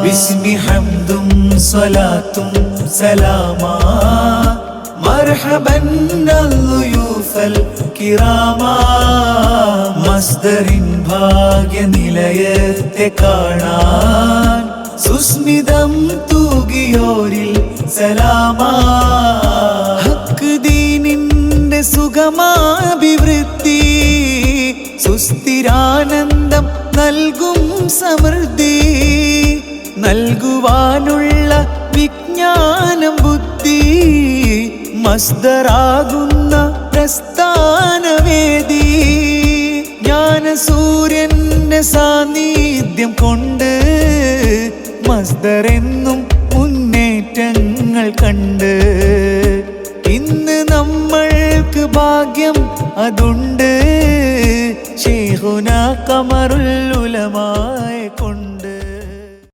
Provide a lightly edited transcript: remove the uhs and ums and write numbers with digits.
ബിസ്മി ഹംദും സ്വലാത്തും സലാമാ മർഹബൻ അൽയുഫൽ കിറാമാ മസ്ദറിൻ ഭാഗ്യനിലയത്തെ കാണാൻ സുസ്മിതം തൂകിയോരിൽ സലാമാ ഹക്ക് ദീനിന്റെ സുഗമാഭിവൃദ്ധി സുസ്ഥിരാനന്ദം നൽകും സമൃദ്ധി നൽകുവാനുള്ള വിജ്ഞാനം ബുദ്ധി മസ്ദറാകുന്ന പ്രസ്ഥാനവേദി ജ്ഞാനസൂര്യന്റെ സാന്നിധ്യം കൊണ്ട് മസ്ദറെന്നും